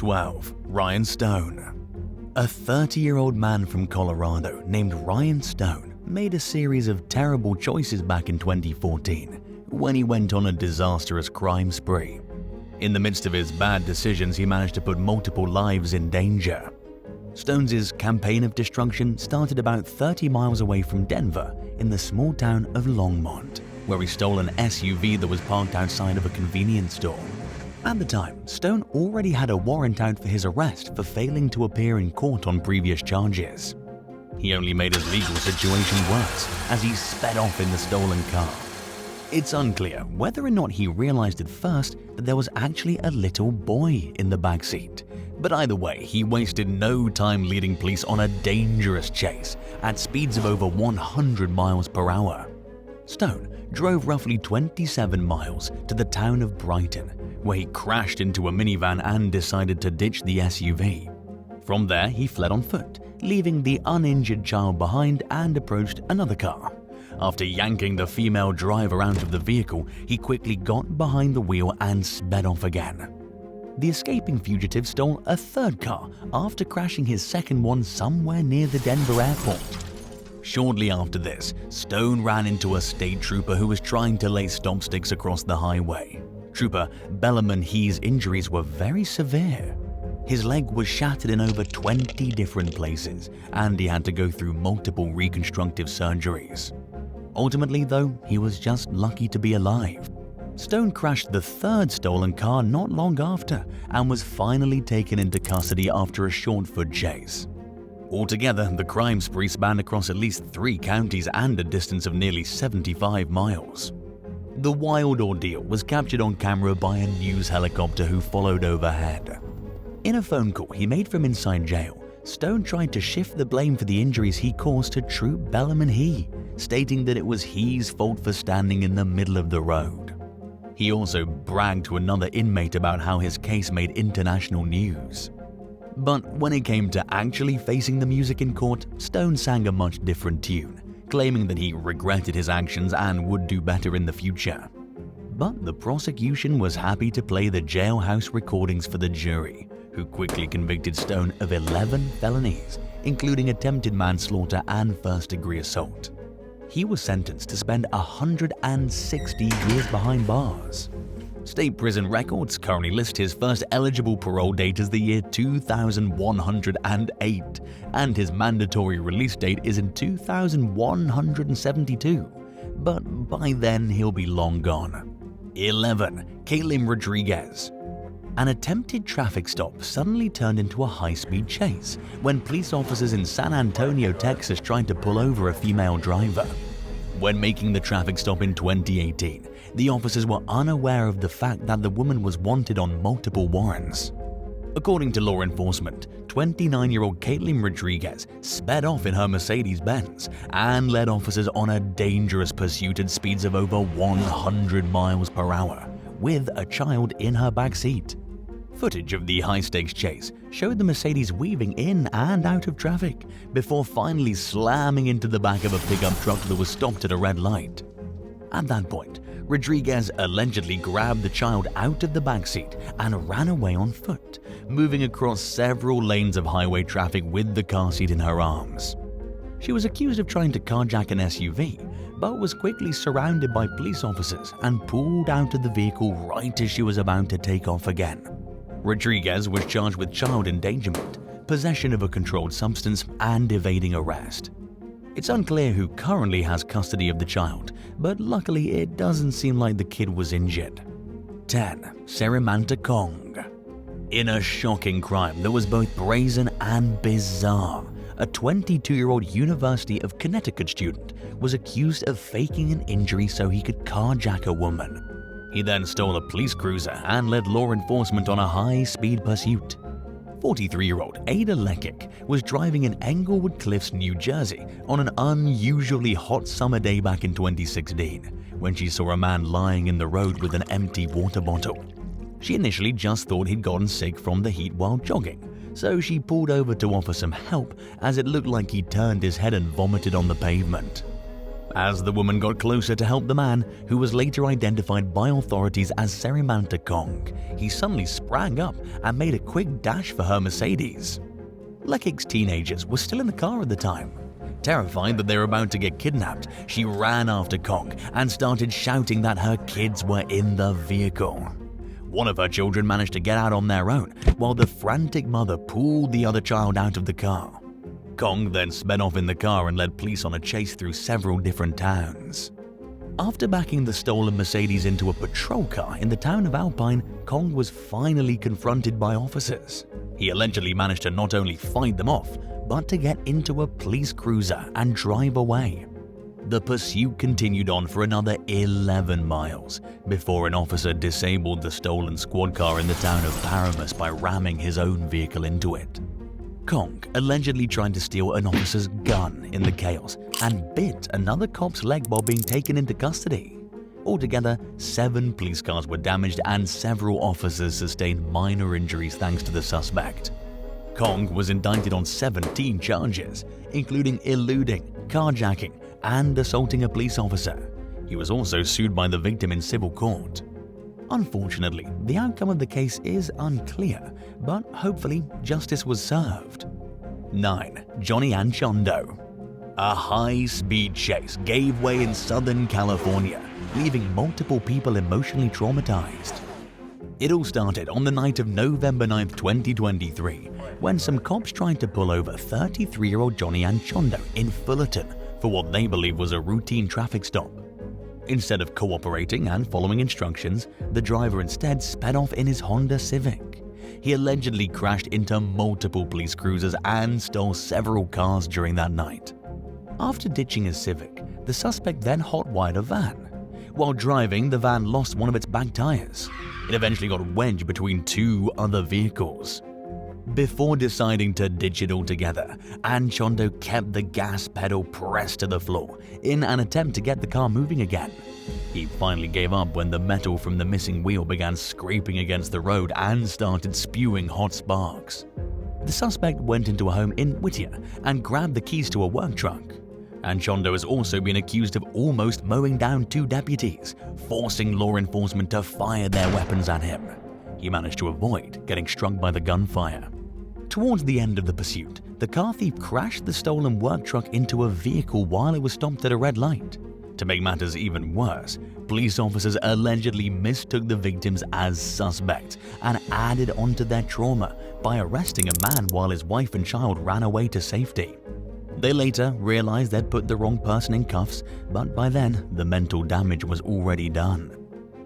12. Ryan Stone. A 30-year-old man from Colorado named Ryan Stone made a series of terrible choices back in 2014 when he went on a disastrous crime spree. In the midst of his bad decisions, he managed to put multiple lives in danger. Stone's campaign of destruction started about 30 miles away from Denver in the small town of Longmont, where he stole an SUV that was parked outside of a convenience store. At the time, Stone already had a warrant out for his arrest for failing to appear in court on previous charges. He only made his legal situation worse as he sped off in the stolen car. It's unclear whether or not he realized at first that there was actually a little boy in the backseat. But either way, he wasted no time leading police on a dangerous chase at speeds of over 100 miles per hour. Stone drove roughly 27 miles to the town of Brighton, where he crashed into a minivan and decided to ditch the SUV. From there, he fled on foot, leaving the uninjured child behind and approached another car. After yanking the female driver out of the vehicle, he quickly got behind the wheel and sped off again. The escaping fugitive stole a third car after crashing his second one somewhere near the Denver airport. Shortly after this, Stone ran into a state trooper who was trying to lay stop sticks across the highway. Trooper Bellarmine He's injuries were very severe. His leg was shattered in over 20 different places, and he had to go through multiple reconstructive surgeries. Ultimately, though, he was just lucky to be alive. Stone crashed the third stolen car not long after and was finally taken into custody after a short-foot chase. Altogether, the crime spree spanned across at least 3 counties and a distance of nearly 75 miles. The wild ordeal was captured on camera by a news helicopter who followed overhead. In a phone call he made from inside jail, Stone tried to shift the blame for the injuries he caused to Troop Bellarmine He, stating that it was He's fault for standing in the middle of the road. He also bragged to another inmate about how his case made international news. But when it came to actually facing the music in court, Stone sang a much different tune, claiming that he regretted his actions and would do better in the future. But the prosecution was happy to play the jailhouse recordings for the jury, who quickly convicted Stone of 11 felonies, including attempted manslaughter and first-degree assault. He was sentenced to spend 160 years behind bars. State prison records currently list his first eligible parole date as the year 2108, and his mandatory release date is in 2172, but by then he'll be long gone. 11. Caitlin Rodriguez. An attempted traffic stop suddenly turned into a high-speed chase when police officers in San Antonio, Texas tried to pull over a female driver. When making the traffic stop in 2018, the officers were unaware of the fact that the woman was wanted on multiple warrants. According to law enforcement, 29-year-old Caitlin Rodriguez sped off in her Mercedes-Benz and led officers on a dangerous pursuit at speeds of over 100 miles per hour, with a child in her backseat. Footage of the high-stakes chase showed the Mercedes weaving in and out of traffic before finally slamming into the back of a pickup truck that was stopped at a red light. At that point, Rodriguez allegedly grabbed the child out of the backseat and ran away on foot, moving across several lanes of highway traffic with the car seat in her arms. She was accused of trying to carjack an SUV, but was quickly surrounded by police officers and pulled out of the vehicle right as she was about to take off again. Rodriguez was charged with child endangerment, possession of a controlled substance, and evading arrest. It's unclear who currently has custody of the child, but luckily it doesn't seem like the kid was injured. 10. SEREYMANTA Kong. In a shocking crime that was both brazen and bizarre, a 22-year-old University of Connecticut student was accused of faking an injury so he could carjack a woman. He then stole a police cruiser and led law enforcement on a high-speed pursuit. 43-year-old Ada Lekic was driving in Englewood Cliffs, New Jersey on an unusually hot summer day back in 2016 when she saw a man lying in the road with an empty water bottle. She initially just thought he'd gotten sick from the heat while jogging, so she pulled over to offer some help as it looked like he turned his head and vomited on the pavement. As the woman got closer to help the man, who was later identified by authorities as SEREYMANTA Kong, he suddenly sprang up and made a quick dash for her Mercedes. Lekik's teenagers were still in the car at the time. Terrified that they were about to get kidnapped, she ran after Kong and started shouting that her kids were in the vehicle. One of her children managed to get out on their own, while the frantic mother pulled the other child out of the car. Kong then sped off in the car and led police on a chase through several different towns. After backing the stolen Mercedes into a patrol car in the town of Alpine, Kong was finally confronted by officers. He allegedly managed to not only fight them off, but to get into a police cruiser and drive away. The pursuit continued on for another 11 miles before an officer disabled the stolen squad car in the town of Paramus by ramming his own vehicle into it. Kong allegedly tried to steal an officer's gun in the chaos and bit another cop's leg while being taken into custody. Altogether, 7 police cars were damaged and several officers sustained minor injuries thanks to the suspect. Kong was indicted on 17 charges, including eluding, carjacking, and assaulting a police officer. He was also sued by the victim in civil court. Unfortunately, the outcome of the case is unclear, but hopefully justice was served. 9. Johnny Anchondo. A high-speed chase gave way in Southern California, leaving multiple people emotionally traumatized. It all started on the night of November 9, 2023, when some cops tried to pull over 33-year-old Johnny Anchondo in Fullerton for what they believe was a routine traffic stop. Instead of cooperating and following instructions, the driver instead sped off in his Honda Civic. He allegedly crashed into multiple police cruisers and stole several cars during that night. After ditching his Civic, the suspect then hotwired a van. While driving, the van lost one of its back tires. It eventually got wedged between 2 other vehicles. Before deciding to ditch it altogether, Anchondo kept the gas pedal pressed to the floor in an attempt to get the car moving again. He finally gave up when the metal from the missing wheel began scraping against the road and started spewing hot sparks. The suspect went into a home in Whittier and grabbed the keys to a work truck. Anchondo has also been accused of almost mowing down 2 deputies, forcing law enforcement to fire their weapons at him. He managed to avoid getting struck by the gunfire. Towards the end of the pursuit, the car thief crashed the stolen work truck into a vehicle while it was stopped at a red light. To make matters even worse, police officers allegedly mistook the victims as suspects and added onto their trauma by arresting a man while his wife and child ran away to safety. They later realized they'd put the wrong person in cuffs, but by then, the mental damage was already done.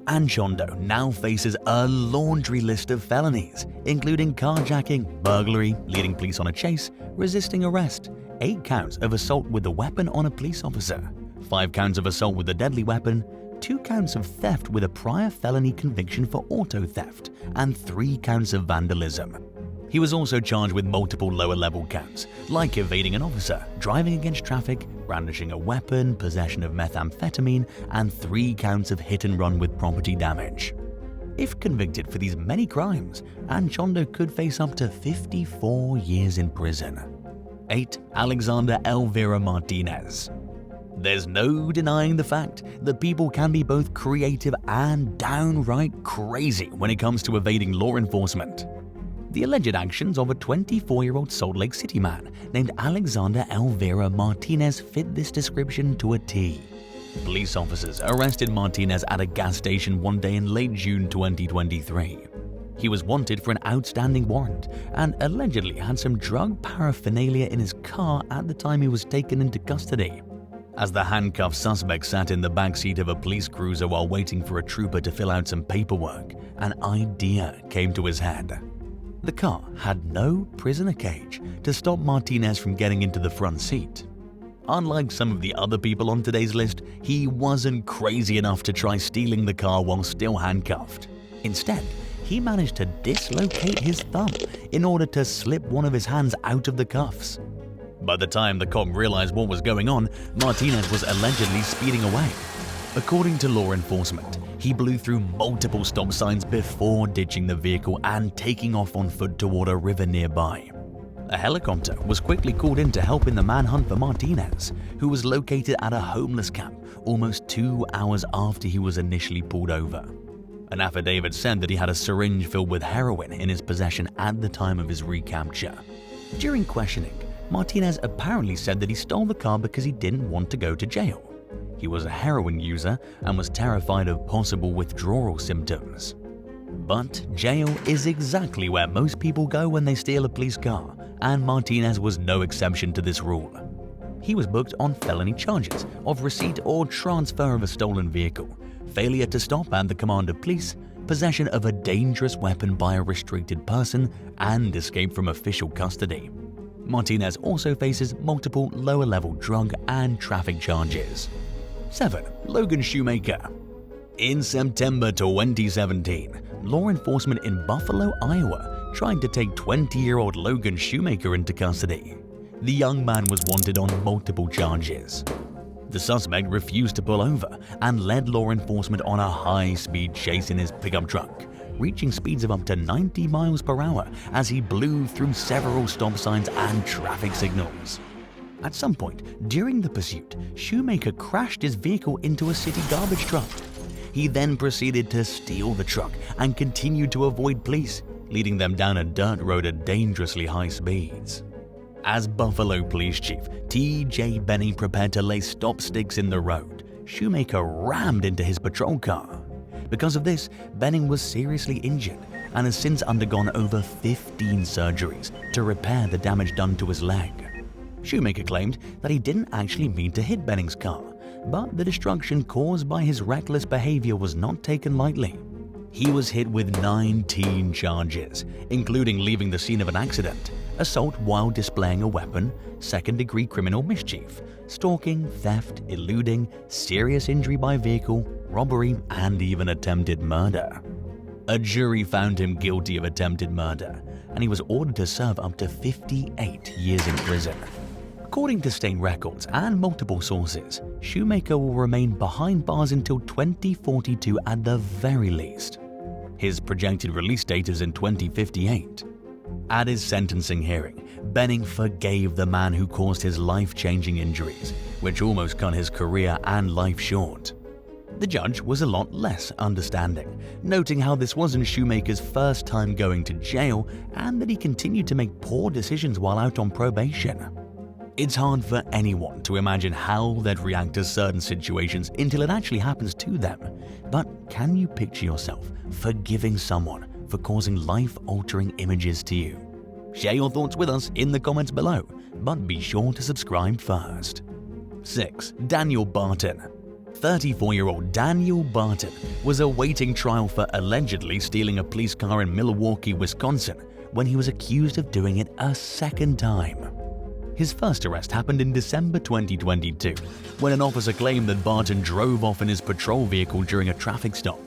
Anchondo now faces a laundry list of felonies, including carjacking, burglary, leading police on a chase, resisting arrest, 8 counts of assault with a weapon on a police officer, 5 counts of assault with a deadly weapon, 2 counts of theft with a prior felony conviction for auto theft, and 3 counts of vandalism. He was also charged with multiple lower-level counts, like evading an officer, driving against traffic, brandishing a weapon, possession of methamphetamine, and 3 counts of hit-and-run with property damage. If convicted for these many crimes, Anchondo could face up to 54 years in prison. 8. Alexander Elvira Martinez. There's no denying the fact that people can be both creative and downright crazy when it comes to evading law enforcement. The alleged actions of a 24-year-old Salt Lake City man named Alexander Elvira Martinez fit this description to a T. Police officers arrested Martinez at a gas station one day in late June 2023. He was wanted for an outstanding warrant and allegedly had some drug paraphernalia in his car at the time he was taken into custody. As the handcuffed suspect sat in the backseat of a police cruiser while waiting for a trooper to fill out some paperwork, an idea came to his head. The car had no prisoner cage to stop Martinez from getting into the front seat. Unlike some of the other people on today's list, he wasn't crazy enough to try stealing the car while still handcuffed. Instead, he managed to dislocate his thumb in order to slip one of his hands out of the cuffs. By the time the cop realized what was going on, Martinez was allegedly speeding away. According to law enforcement, he blew through multiple stop signs before ditching the vehicle and taking off on foot toward a river nearby. A helicopter was quickly called in to help in the manhunt for Martinez, who was located at a homeless camp almost 2 hours after he was initially pulled over. An affidavit said that he had a syringe filled with heroin in his possession at the time of his recapture. During questioning, Martinez apparently said that he stole the car because he didn't want to go to jail. He was a heroin user and was terrified of possible withdrawal symptoms. But jail is exactly where most people go when they steal a police car, and Martinez was no exception to this rule. He was booked on felony charges of receipt or transfer of a stolen vehicle, failure to stop at the command of police, possession of a dangerous weapon by a restricted person, and escape from official custody. Martinez also faces multiple lower-level drug and traffic charges. 7. Logan Shoemaker. In September 2017, law enforcement in Buffalo, Iowa tried to take 20-year-old Logan Shoemaker into custody. The young man was wanted on multiple charges. The suspect refused to pull over and led law enforcement on a high-speed chase in his pickup truck, reaching speeds of up to 90 miles per hour as he blew through several stop signs and traffic signals. At some point during the pursuit, Shoemaker crashed his vehicle into a city garbage truck. He then proceeded to steal the truck and continued to avoid police, leading them down a dirt road at dangerously high speeds. As Buffalo Police Chief T.J. Benning prepared to lay stop sticks in the road, Shoemaker rammed into his patrol car. Because of this, Benning was seriously injured and has since undergone over 15 surgeries to repair the damage done to his leg. Shoemaker claimed that he didn't actually mean to hit Benning's car, but the destruction caused by his reckless behavior was not taken lightly. He was hit with 19 charges, including leaving the scene of an accident, assault while displaying a weapon, second-degree criminal mischief, stalking, theft, eluding, serious injury by vehicle, robbery, and even attempted murder. A jury found him guilty of attempted murder, and he was ordered to serve up to 58 years in prison. According to state records and multiple sources, Shoemaker will remain behind bars until 2042 at the very least. His projected release date is in 2058. At his sentencing hearing, Benning forgave the man who caused his life-changing injuries, which almost cut his career and life short. The judge was a lot less understanding, noting how this wasn't Shoemaker's first time going to jail and that he continued to make poor decisions while out on probation. It's hard for anyone to imagine how they'd react to certain situations until it actually happens to them. But can you picture yourself forgiving someone for causing life-altering images to you? Share your thoughts with us in the comments below, but be sure to subscribe first. 6. Daniel Barton. 34-year-old Daniel Barton was awaiting trial for allegedly stealing a police car in Milwaukee, Wisconsin, when he was accused of doing it a second time. His first arrest happened in December 2022, when an officer claimed that Barton drove off in his patrol vehicle during a traffic stop.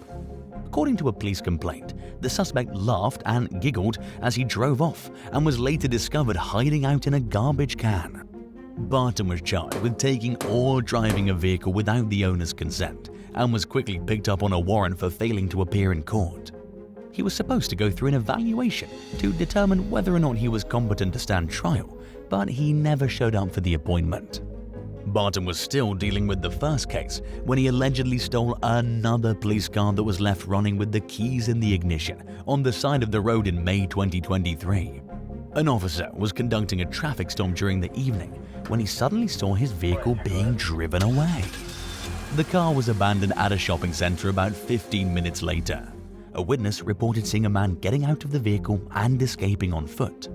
According to a police complaint, the suspect laughed and giggled as he drove off and was later discovered hiding out in a garbage can. Barton was charged with taking or driving a vehicle without the owner's consent and was quickly picked up on a warrant for failing to appear in court. He was supposed to go through an evaluation to determine whether or not he was competent to stand trial, but he never showed up for the appointment. Barton was still dealing with the first case when he allegedly stole another police car that was left running with the keys in the ignition on the side of the road in May 2023. An officer was conducting a traffic stop during the evening when he suddenly saw his vehicle being driven away. The car was abandoned at a shopping center about 15 minutes later. A witness reported seeing a man getting out of the vehicle and escaping on foot.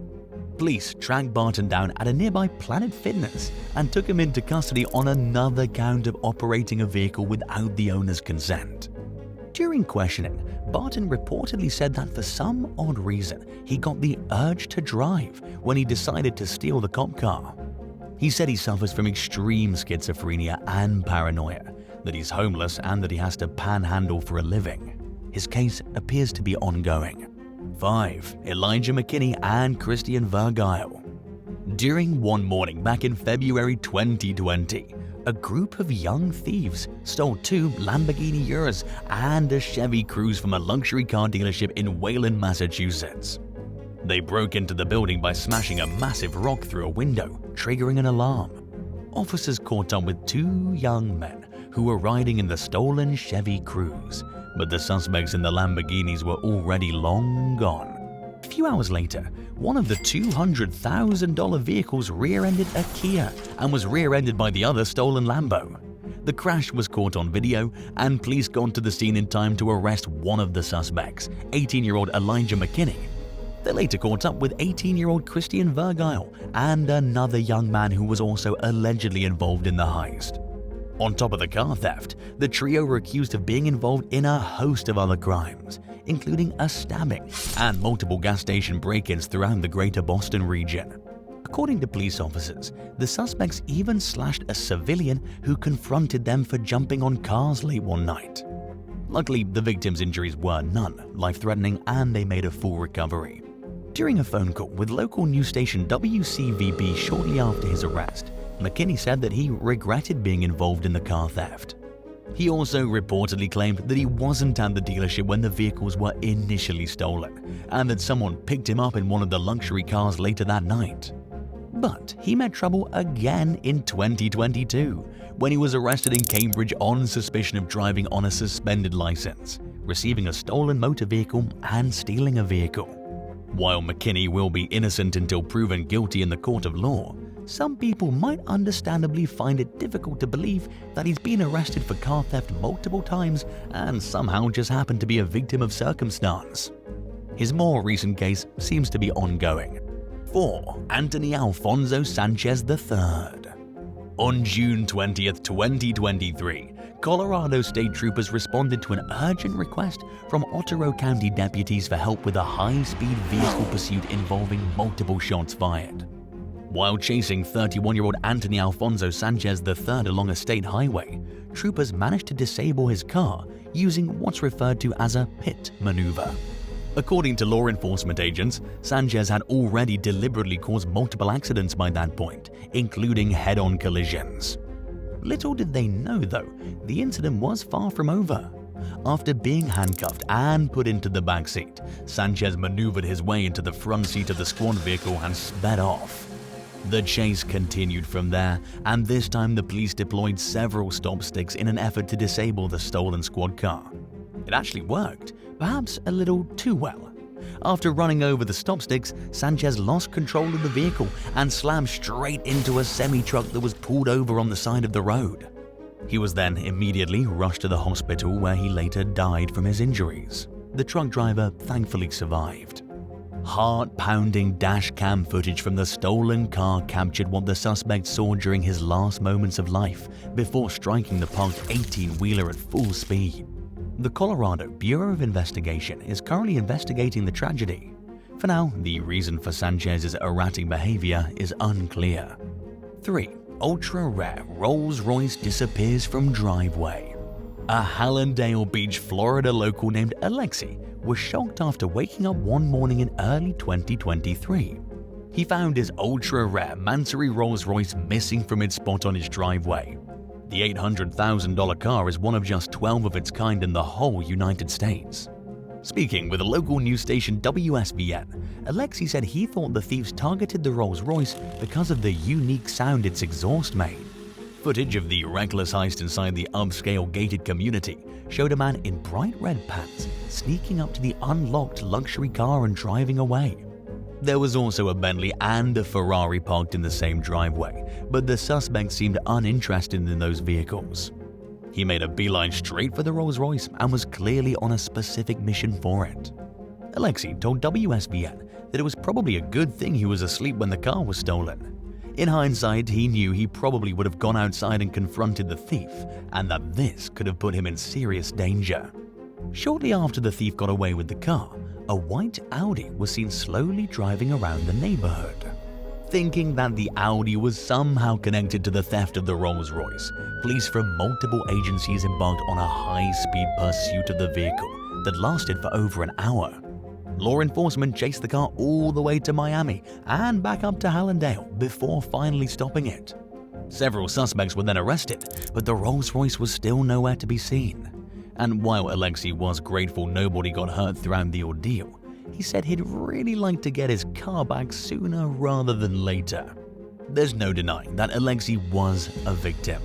Police tracked Barton down at a nearby Planet Fitness and took him into custody on another count of operating a vehicle without the owner's consent. During questioning, Barton reportedly said that for some odd reason, he got the urge to drive when he decided to steal the cop car. He said he suffers from extreme schizophrenia and paranoia, that he's homeless and that he has to panhandle for a living. His case appears to be ongoing. 5. Elijah McKinney and Christian Vergile. During one morning back in February 2020, a group of young thieves stole 2 Lamborghini Urus and a Chevy Cruze from a luxury car dealership in Wayland, Massachusetts. They broke into the building by smashing a massive rock through a window, triggering an alarm. Officers caught up with two young men who were riding in the stolen Chevy Cruze, but the suspects in the Lamborghinis were already long gone. A few hours later, one of the $200,000 vehicles rear-ended a Kia and was rear-ended by the other stolen Lambo. The crash was caught on video, and police got to the scene in time to arrest one of the suspects, 18-year-old Elijah McKinney. They later caught up with 18-year-old Christian Vergile and another young man who was also allegedly involved in the heist. On top of the car theft, the trio were accused of being involved in a host of other crimes, including a stabbing and multiple gas station break-ins throughout the greater Boston region. According to police officers, the suspects even slashed a civilian who confronted them for jumping on cars late one night. Luckily, the victims' injuries were none life-threatening, and they made a full recovery. During a phone call with local news station WCVB shortly after his arrest, McKinney said that he regretted being involved in the car theft. He also reportedly claimed that he wasn't at the dealership when the vehicles were initially stolen, and that someone picked him up in one of the luxury cars later that night. But he met trouble again in 2022, when he was arrested in Cambridge on suspicion of driving on a suspended license, receiving a stolen motor vehicle, and stealing a vehicle. While McKinney will be innocent until proven guilty in the court of law, some people might understandably find it difficult to believe that he's been arrested for car theft multiple times and somehow just happened to be a victim of circumstance. His more recent case seems to be ongoing. 4. Anthony Alfonso Sanchez III. On June 20th, 2023, Colorado state troopers responded to an urgent request from Otero County deputies for help with a high-speed vehicle pursuit involving multiple shots fired. While chasing 31-year-old Anthony Alfonso Sanchez III along a state highway, troopers managed to disable his car using what's referred to as a pit maneuver. According to law enforcement agents, Sanchez had already deliberately caused multiple accidents by that point, including head-on collisions. Little did they know, though, the incident was far from over. After being handcuffed and put into the backseat, Sanchez maneuvered his way into the front seat of the squad vehicle and sped off. The chase continued from there, and this time the police deployed several stop sticks in an effort to disable the stolen squad car. It actually worked, perhaps a little too well. After running over the stop sticks, Sanchez lost control of the vehicle and slammed straight into a semi-truck that was pulled over on the side of the road. He was then immediately rushed to the hospital, where he later died from his injuries. The truck driver thankfully survived. Heart-pounding dash cam footage from the stolen car captured what the suspect saw during his last moments of life before striking the parked 18-wheeler at full speed. The Colorado Bureau of Investigation is currently investigating the tragedy. For now, the reason for Sanchez's erratic behavior is unclear. 3. Ultra-rare Rolls-Royce disappears from driveway. A Hallandale Beach, Florida local named Alexi was shocked after waking up one morning in early 2023. He found his ultra-rare Mansory Rolls-Royce missing from its spot on his driveway. The $800,000 car is one of just 12 of its kind in the whole United States. Speaking with a local news station WSVN, Alexi said he thought the thieves targeted the Rolls-Royce because of the unique sound its exhaust made. Footage of the reckless heist inside the upscale gated community showed a man in bright red pants sneaking up to the unlocked luxury car and driving away. There was also a Bentley and a Ferrari parked in the same driveway, but the suspect seemed uninterested in those vehicles. He made a beeline straight for the Rolls-Royce and was clearly on a specific mission for it. Alexi told WSVN that it was probably a good thing he was asleep when the car was stolen. In hindsight, he knew he probably would have gone outside and confronted the thief, and that this could have put him in serious danger. Shortly after the thief got away with the car, a white Audi was seen slowly driving around the neighborhood. Thinking that the Audi was somehow connected to the theft of the Rolls-Royce, police from multiple agencies embarked on a high-speed pursuit of the vehicle that lasted for over an hour. Law enforcement chased the car all the way to Miami and back up to Hallandale before finally stopping it. Several suspects were then arrested, but the Rolls-Royce was still nowhere to be seen. And while Alexi was grateful nobody got hurt throughout the ordeal, he said he'd really like to get his car back sooner rather than later. There's no denying that Alexei was a victim.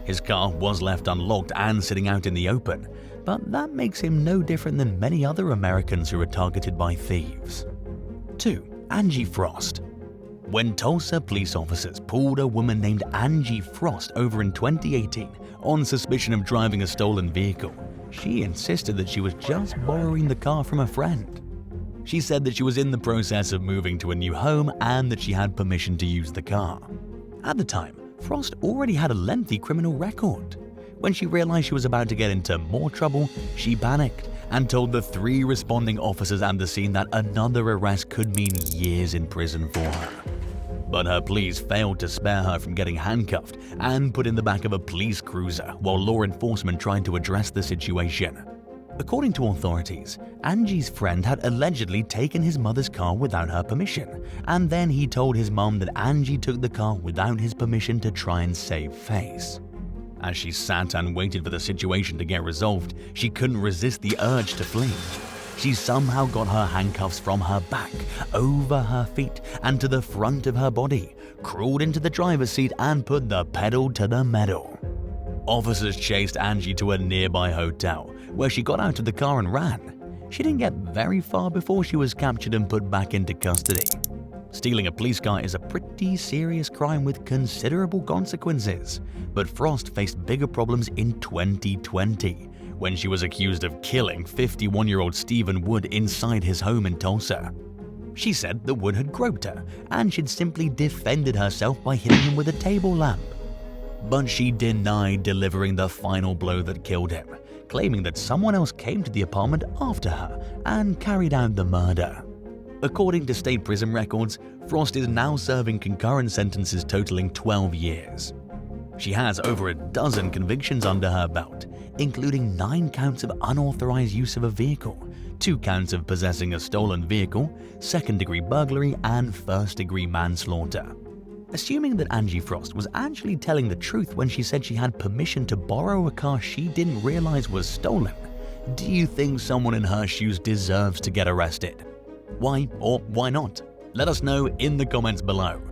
His car was left unlocked and sitting out in the open, but that makes him no different than many other Americans who are targeted by thieves. 2. Angie Frost. When Tulsa police officers pulled a woman named Angie Frost over in 2018 on suspicion of driving a stolen vehicle, she insisted that she was just borrowing the car from a friend. She said that she was in the process of moving to a new home and that she had permission to use the car. At the time, Frost already had a lengthy criminal record. When she realized she was about to get into more trouble, she panicked and told the 3 responding officers at the scene that another arrest could mean years in prison for her. But her pleas failed to spare her from getting handcuffed and put in the back of a police cruiser while law enforcement tried to address the situation. According to authorities, Angie's friend had allegedly taken his mother's car without her permission, and then he told his mom that Angie took the car without his permission to try and save face. As she sat and waited for the situation to get resolved, she couldn't resist the urge to flee. She somehow got her handcuffs from her back, over her feet, and to the front of her body, crawled into the driver's seat and put the pedal to the metal. Officers chased Angie to a nearby hotel, where she got out of the car and ran. She didn't get very far before she was captured and put back into custody. Stealing a police car is a pretty serious crime with considerable consequences, but Frost faced bigger problems in 2020 when she was accused of killing 51-year-old Stephen Wood inside his home in Tulsa. She said that Wood had groped her and she'd simply defended herself by hitting him with a table lamp. But she denied delivering the final blow that killed him, claiming that someone else came to the apartment after her and carried out the murder. According to state prison records, Frost is now serving concurrent sentences totaling 12 years. She has over a dozen convictions under her belt, including 9 counts of unauthorized use of a vehicle, 2 counts of possessing a stolen vehicle, second-degree burglary, and first-degree manslaughter. Assuming that Angie Frost was actually telling the truth when she said she had permission to borrow a car she didn't realize was stolen, do you think someone in her shoes deserves to get arrested? Why or why not? Let us know in the comments below.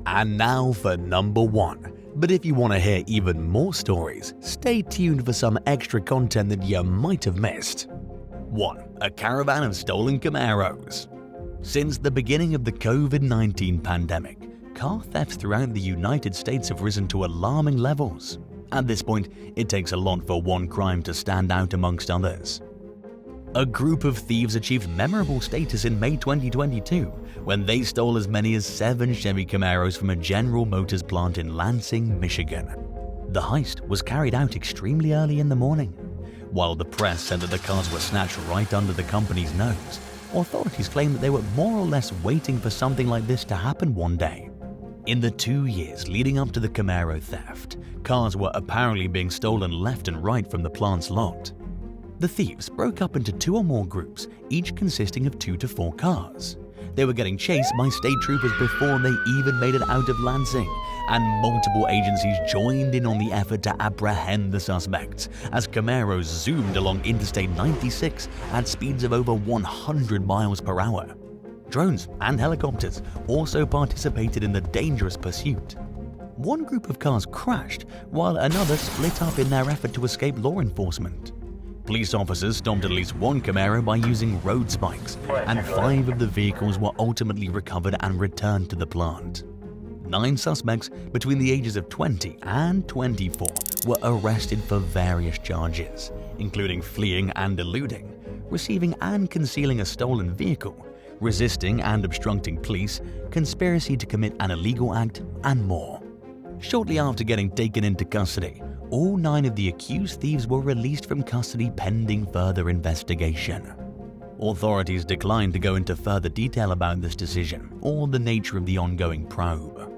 And now for number 1. But if you want to hear even more stories, stay tuned for some extra content that you might have missed. 1. A caravan of stolen Camaros. Since the beginning of the COVID-19 pandemic, car thefts throughout the United States have risen to alarming levels. At this point, it takes a lot for one crime to stand out amongst others. A group of thieves achieved memorable status in May 2022 when they stole as many as 7 Chevy Camaros from a General Motors plant in Lansing, Michigan. The heist was carried out extremely early in the morning. While the press said that the cars were snatched right under the company's nose, authorities claimed that they were more or less waiting for something like this to happen one day. In the 2 years leading up to the Camaro theft, cars were apparently being stolen left and right from the plant's lot. The thieves broke up into 2 or more groups, each consisting of 2 to 4 cars. They were getting chased by state troopers before they even made it out of Lansing, and multiple agencies joined in on the effort to apprehend the suspects as Camaros zoomed along Interstate 96 at speeds of over 100 miles per hour. Drones and helicopters also participated in the dangerous pursuit. One group of cars crashed, while another split up in their effort to escape law enforcement. Police officers stopped at least 1 Camaro by using road spikes, and 5 of the vehicles were ultimately recovered and returned to the plant. 9 suspects between the ages of 20 and 24 were arrested for various charges, including fleeing and eluding, receiving and concealing a stolen vehicle, resisting and obstructing police, conspiracy to commit an illegal act, and more. Shortly after getting taken into custody, all 9 of the accused thieves were released from custody pending further investigation. Authorities declined to go into further detail about this decision or the nature of the ongoing probe.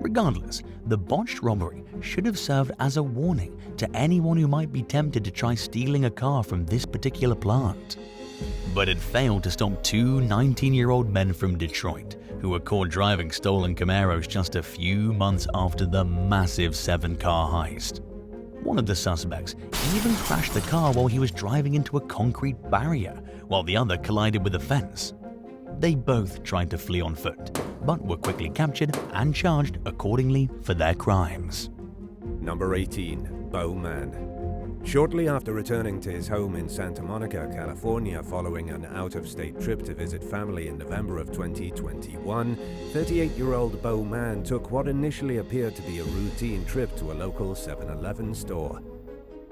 Regardless, the botched robbery should have served as a warning to anyone who might be tempted to try stealing a car from this particular plant. But it failed to stop 2 19-year-old men from Detroit who were caught driving stolen Camaros just a few months after the massive 7-car heist. One of the suspects even crashed the car while he was driving into a concrete barrier, while the other collided with a fence. They both tried to flee on foot, but were quickly captured and charged accordingly for their crimes. Number 18. Bowman. Shortly after returning to his home in Santa Monica, California, following an out-of-state trip to visit family in November of 2021, 38-year-old Bowman took what initially appeared to be a routine trip to a local 7-Eleven store.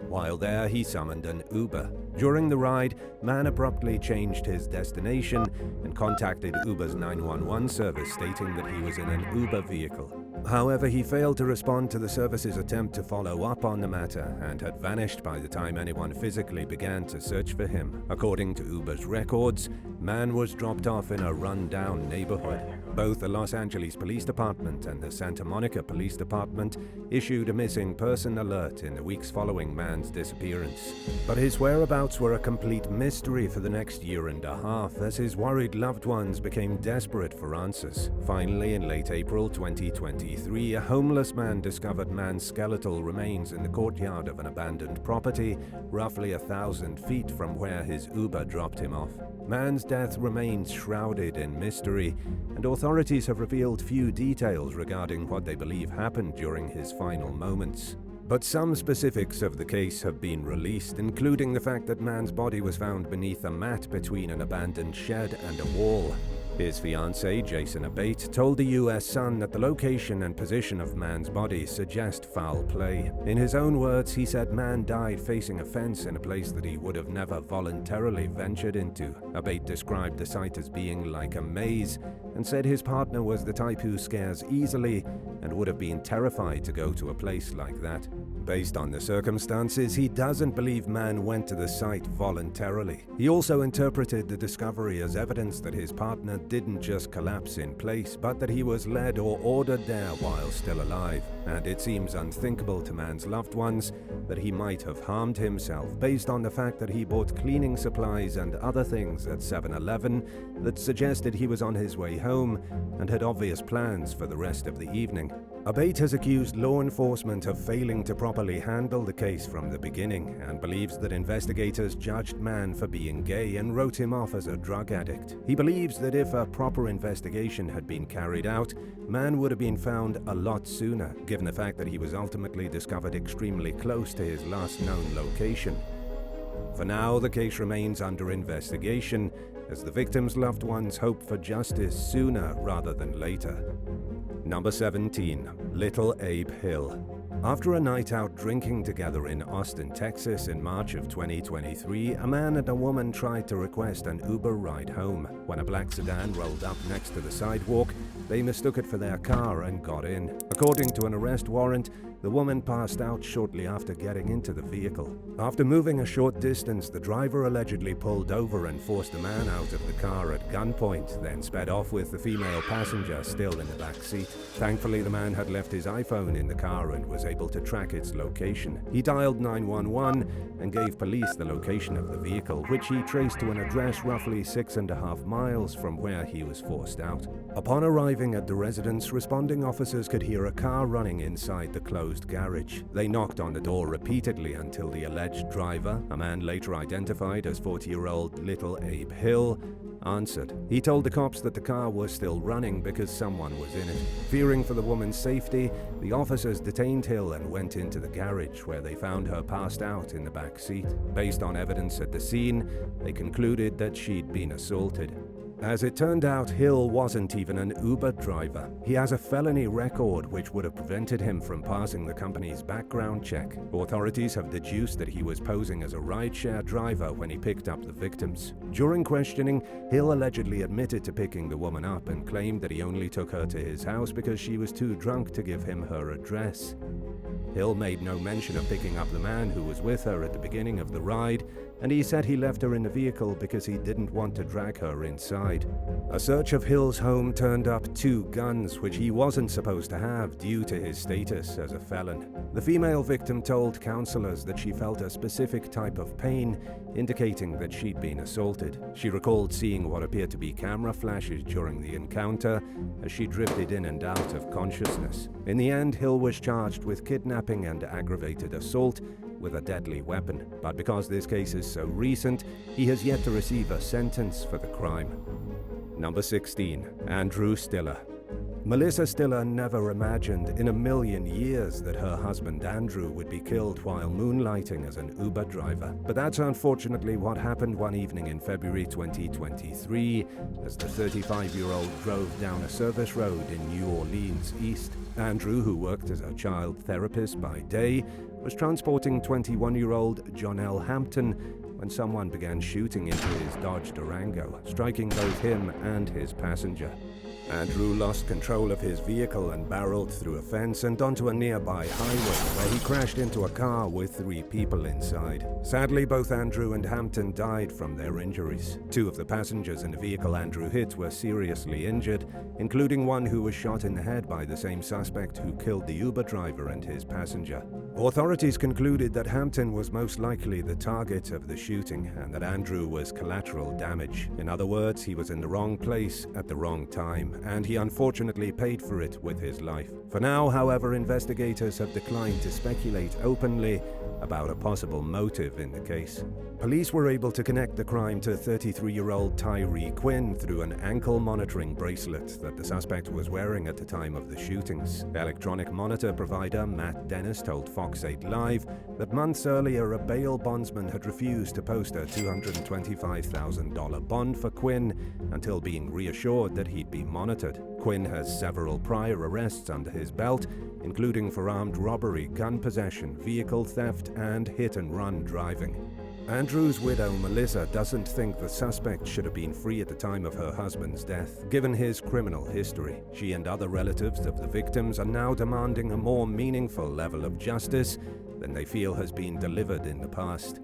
While there, he summoned an Uber. During the ride, Mann abruptly changed his destination and contacted Uber's 911 service, stating that he was in an Uber vehicle. However, he failed to respond to the service's attempt to follow up on the matter and had vanished by the time anyone physically began to search for him. According to Uber's records, Mann was dropped off in a run-down neighborhood. Both the Los Angeles Police Department and the Santa Monica Police Department issued a missing person alert in the weeks following Mann's disappearance. But his whereabouts were a complete mystery for the next year and a half, as his worried loved ones became desperate for answers. Finally, in late April 2023, a homeless man discovered Mann's skeletal remains in the courtyard of an abandoned property, roughly 1,000 feet from where his Uber dropped him off. Mann's death remains shrouded in mystery, and authorities have revealed few details regarding what they believe happened during his final moments. But some specifics of the case have been released, including the fact that Mann's body was found beneath a mat between an abandoned shed and a wall. His fiancée, Jason Abate, told the U.S. Sun that the location and position of Mann's body suggest foul play. In his own words, he said Mann died facing a fence in a place that he would have never voluntarily ventured into. Abate described the site as being like a maze and said his partner was the type who scares easily and would have been terrified to go to a place like that. Based on the circumstances, he doesn't believe Mann went to the site voluntarily. He also interpreted the discovery as evidence that his partner didn't just collapse in place, but that he was led or ordered there while still alive. And it seems unthinkable to Mann's loved ones that he might have harmed himself, based on the fact that he bought cleaning supplies and other things at 7-Eleven that suggested he was on his way home and had obvious plans for the rest of the evening. Abate has accused law enforcement of failing to properly handle the case from the beginning and believes that investigators judged Mann for being gay and wrote him off as a drug addict. He believes that if a proper investigation had been carried out, Mann would have been found a lot sooner, given the fact that he was ultimately discovered extremely close to his last known location. For now, the case remains under investigation, as the victims' loved ones hope for justice sooner rather than later. Number 17. Little Abe Hill. After a night out drinking together in Austin, Texas in March of 2023, a man and a woman tried to request an Uber ride home. When a black sedan rolled up next to the sidewalk, they mistook it for their car and got in. According to an arrest warrant, the woman passed out shortly after getting into the vehicle. After moving a short distance, the driver allegedly pulled over and forced the man out of the car at gunpoint, then sped off with the female passenger still in the back seat. Thankfully, the man had left his iPhone in the car and was able to track its location. He dialed 911 and gave police the location of the vehicle, which he traced to an address roughly 6.5 miles from where he was forced out. Upon arriving at the residence, responding officers could hear a car running inside the closed garage. They knocked on the door repeatedly until the alleged driver, a man later identified as 40-year-old Little Abe Hill, answered. He told the cops that the car was still running because someone was in it. Fearing for the woman's safety, the officers detained Hill and went into the garage, where they found her passed out in the back seat. Based on evidence at the scene, they concluded that she'd been assaulted. As it turned out, Hill wasn't even an Uber driver. He has a felony record which would have prevented him from passing the company's background check. Authorities have deduced that he was posing as a rideshare driver when he picked up the victims. During questioning, Hill allegedly admitted to picking the woman up and claimed that he only took her to his house because she was too drunk to give him her address. Hill made no mention of picking up the man who was with her at the beginning of the ride, and he said he left her in the vehicle because he didn't want to drag her inside. A search of Hill's home turned up 2 guns, which he wasn't supposed to have due to his status as a felon. The female victim told counselors that she felt a specific type of pain, indicating that she'd been assaulted. She recalled seeing what appeared to be camera flashes during the encounter as she drifted in and out of consciousness. In the end, Hill was charged with kidnapping and aggravated assault with a deadly weapon, but because this case is so recent, he has yet to receive a sentence for the crime. Number 16. Andrew Stiller. Melissa Stiller never imagined in a million years that her husband Andrew would be killed while moonlighting as an Uber driver. But that's unfortunately what happened one evening in February 2023 as the 35-year-old drove down a service road in New Orleans East. Andrew, who worked as a child therapist by day, was transporting 21-year-old Jonelle Hampton when someone began shooting into his Dodge Durango, striking both him and his passenger. Andrew lost control of his vehicle and barreled through a fence and onto a nearby highway where he crashed into a car with 3 people inside. Sadly, both Andrew and Hampton died from their injuries. 2 of the passengers in the vehicle Andrew hit were seriously injured, including one who was shot in the head by the same suspect who killed the Uber driver and his passenger. Authorities concluded that Hampton was most likely the target of the shooting and that Andrew was collateral damage. In other words, he was in the wrong place at the wrong time, and he unfortunately paid for it with his life. For now, however, investigators have declined to speculate openly about a possible motive in the case. Police were able to connect the crime to 33-year-old Tyree Quinn through an ankle monitoring bracelet that the suspect was wearing at the time of the shootings. Electronic monitor provider Matt Dennis told Fox 8 Live that months earlier a bail bondsman had refused to post a $225,000 bond for Quinn until being reassured that he'd be monitored. Quinn has several prior arrests under his belt, including for armed robbery, gun possession, vehicle theft, and hit-and-run driving. Andrew's widow, Melissa, doesn't think the suspect should have been free at the time of her husband's death, given his criminal history. She and other relatives of the victims are now demanding a more meaningful level of justice than they feel has been delivered in the past.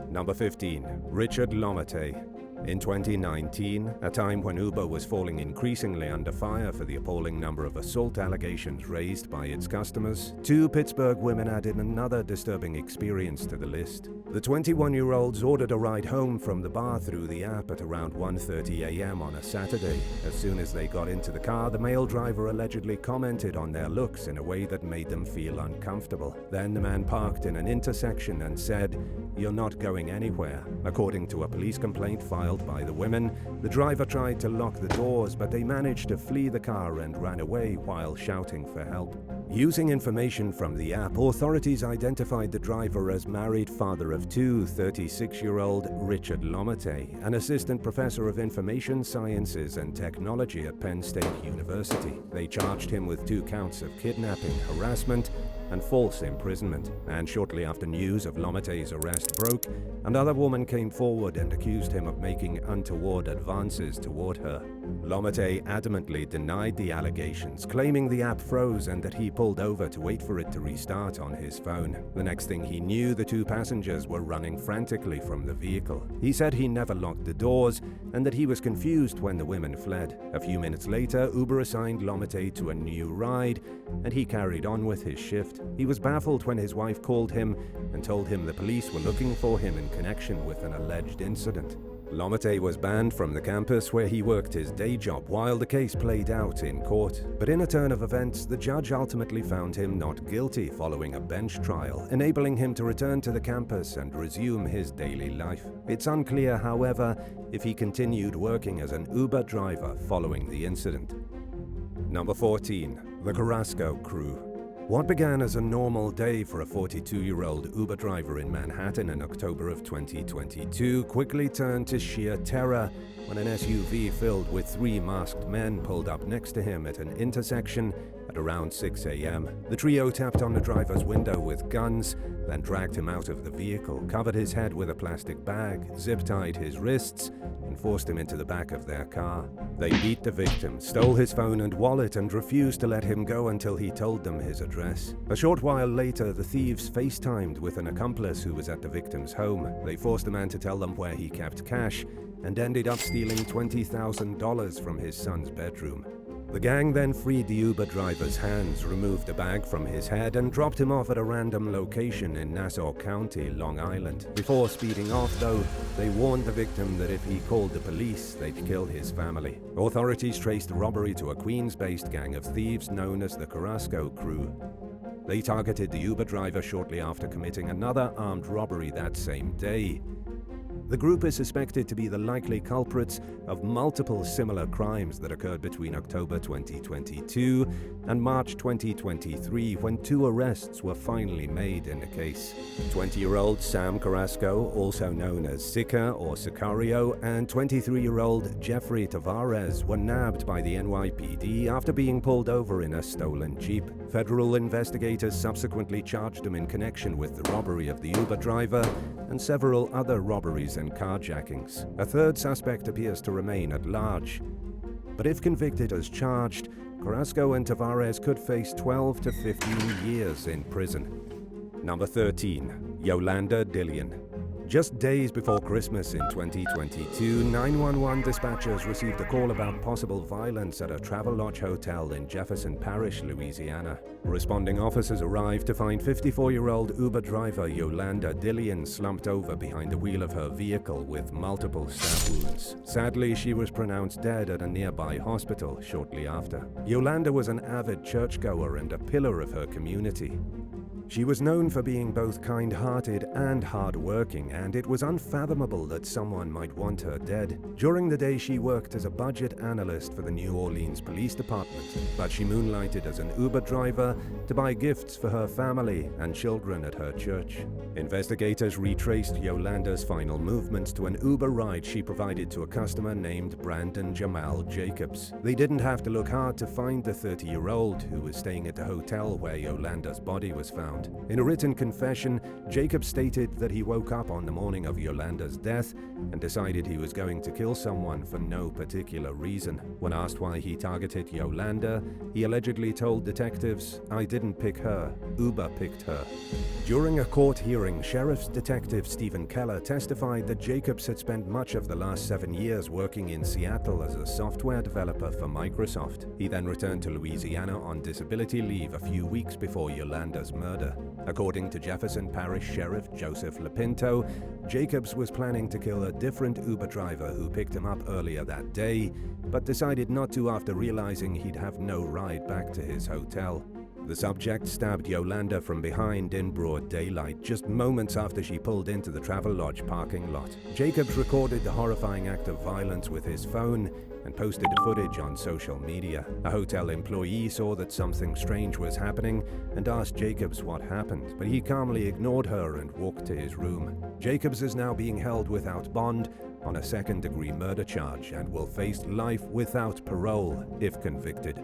Number 15. Richard Lomate. In 2019, a time when Uber was falling increasingly under fire for the appalling number of assault allegations raised by its customers, 2 Pittsburgh women added another disturbing experience to the list. The 21-year-olds ordered a ride home from the bar through the app at around 1:30 a.m. on a Saturday. As soon as they got into the car, the male driver allegedly commented on their looks in a way that made them feel uncomfortable. Then the man parked in an intersection and said, "You're not going anywhere." According to a police complaint filed by the women, the driver tried to lock the doors, but they managed to flee the car and ran away while shouting for help. Using information from the app, authorities identified the driver as married father of 2, 36-year-old Richard Lomate, an assistant professor of information sciences and technology at Penn State University. They charged him with 2 counts of kidnapping, harassment, and false imprisonment. And shortly after news of Lomate's arrest broke, another woman came forward and accused him of making untoward advances toward her. Lomate adamantly denied the allegations, claiming the app froze and that he pulled over to wait for it to restart on his phone. The next thing he knew, the 2 passengers were running frantically from the vehicle. He said he never locked the doors and that he was confused when the women fled. A few minutes later, Uber assigned Lomate to a new ride, and he carried on with his shift. He was baffled when his wife called him and told him the police were looking for him in connection with an alleged incident. Lomate was banned from the campus where he worked his day job while the case played out in court. But in a turn of events, the judge ultimately found him not guilty following a bench trial, enabling him to return to the campus and resume his daily life. It's unclear, however, if he continued working as an Uber driver following the incident. Number 14. The Carrasco Crew. What began as a normal day for a 42-year-old Uber driver in Manhattan in October of 2022 quickly turned to sheer terror when an SUV filled with 3 masked men pulled up next to him at an intersection at around 6 a.m. The trio tapped on the driver's window with guns, then dragged him out of the vehicle, covered his head with a plastic bag, zip-tied his wrists, and forced him into the back of their car. They beat the victim, stole his phone and wallet, and refused to let him go until he told them his address. A short while later, the thieves FaceTimed with an accomplice who was at the victim's home. They forced the man to tell them where he kept cash and ended up stealing $20,000 from his son's bedroom. The gang then freed the Uber driver's hands, removed the bag from his head, and dropped him off at a random location in Nassau County, Long Island. Before speeding off, though, they warned the victim that if he called the police, they'd kill his family. Authorities traced the robbery to a Queens-based gang of thieves known as the Carrasco Crew. They targeted the Uber driver shortly after committing another armed robbery that same day. The group is suspected to be the likely culprits of multiple similar crimes that occurred between October 2022 and March 2023, when 2 arrests were finally made in the case. 20-year-old Sam Carrasco, also known as Sika or Sicario, and 23-year-old Jeffrey Tavares were nabbed by the NYPD after being pulled over in a stolen Jeep. Federal investigators subsequently charged them in connection with the robbery of the Uber driver and several other robberies and carjackings. A third suspect appears to remain at large. But if convicted as charged, Carrasco and Tavares could face 12 to 15 years in prison. Number 13. Yolanda DILLION. Just days before Christmas in 2022, 911 dispatchers received a call about possible violence at a Travelodge hotel in Jefferson Parish, Louisiana. Responding officers arrived to find 54-year-old Uber driver Yolanda DILLION slumped over behind the wheel of her vehicle with multiple stab wounds. Sadly, she was pronounced dead at a nearby hospital shortly after. Yolanda was an avid churchgoer and a pillar of her community. She was known for being both kind-hearted and hard-working, and it was unfathomable that someone might want her dead. During the day, she worked as a budget analyst for the New Orleans Police Department, but she moonlighted as an Uber driver to buy gifts for her family and children at her church. Investigators retraced Yolanda's final movements to an Uber ride she provided to a customer named Brandon Jamal Jacobs. They didn't have to look hard to find the 30-year-old who was staying at the hotel where Yolanda's body was found. In a written confession, Jacob stated that he woke up on the morning of Yolanda's death and decided he was going to kill someone for no particular reason. When asked why he targeted Yolanda, he allegedly told detectives, "I didn't pick her, Uber picked her." During a court hearing, Sheriff's Detective Stephen Keller testified that Jacobs had spent much of the last 7 years working in Seattle as a software developer for Microsoft. He then returned to Louisiana on disability leave a few weeks before Yolanda's murder. According to Jefferson Parish Sheriff Joseph Lapinto, Jacobs was planning to kill a different Uber driver who picked him up earlier that day, but decided not to after realizing he'd have no ride back to his hotel. The subject stabbed Yolanda from behind in broad daylight, just moments after she pulled into the Travelodge parking lot. Jacobs recorded the horrifying act of violence with his phone and posted the footage on social media. A hotel employee saw that something strange was happening and asked Jacobs what happened, but he calmly ignored her and walked to his room. Jacobs is now being held without bond on a second-degree murder charge and will face life without parole if convicted.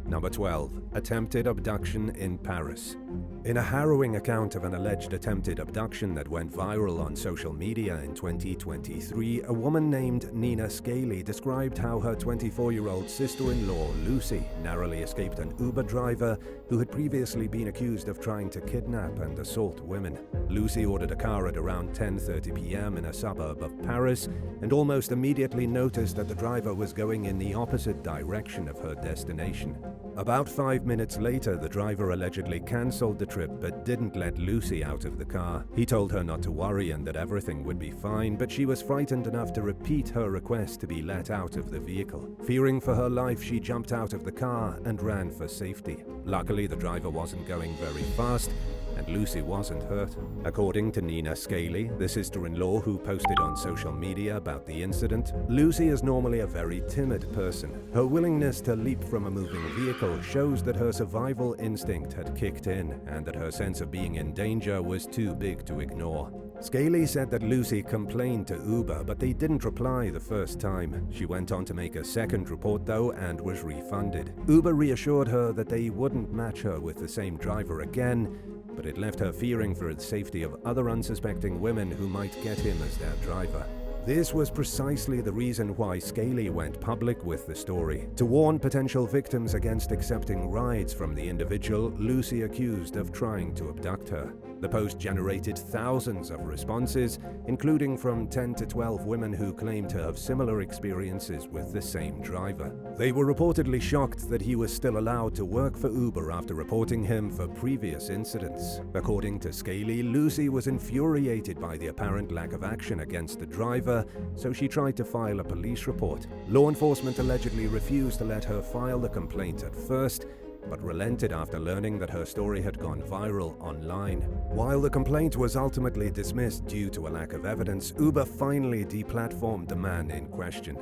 Number 12. Attempted abduction in Paris. In a harrowing account of an alleged attempted abduction that went viral on social media in 2023, a woman named Nina Scaly described how her 24-year-old sister-in-law, Lucy, narrowly escaped an Uber driver who had previously been accused of trying to kidnap and assault women. Lucy ordered a car at around 10:30 p.m. in a suburb of Paris and almost immediately noticed that the driver was going in the opposite direction of her destination. About 5 minutes later, the driver allegedly cancelled the trip but didn't let Lucy out of the car. He told her not to worry and that everything would be fine, but she was frightened enough to repeat her request to be let out of the vehicle. Fearing for her life, she jumped out of the car and ran for safety. Luckily, the driver wasn't going very fast, and Lucy wasn't hurt. According to Nina Scaly, the sister-in-law who posted on social media about the incident, Lucy is normally a very timid person. Her willingness to leap from a moving vehicle shows that her survival instinct had kicked in and that her sense of being in danger was too big to ignore. Scaly said that Lucy complained to Uber, but they didn't reply the first time. She went on to make a second report though and was refunded. Uber reassured her that they wouldn't match her with the same driver again, but it left her fearing for the safety of other unsuspecting women who might get him as their driver. This was precisely the reason why Scaly went public with the story, to warn potential victims against accepting rides from the individual Lucy accused of trying to abduct her. The post generated thousands of responses, including from 10 to 12 women who claimed to have similar experiences with the same driver. They were reportedly shocked that he was still allowed to work for Uber after reporting him for previous incidents. According to Scaly, Lucy was infuriated by the apparent lack of action against the driver, so she tried to file a police report. Law enforcement allegedly refused to let her file the complaint at first, but relented after learning that her story had gone viral online. While the complaint was ultimately dismissed due to a lack of evidence, Uber finally deplatformed the man in question.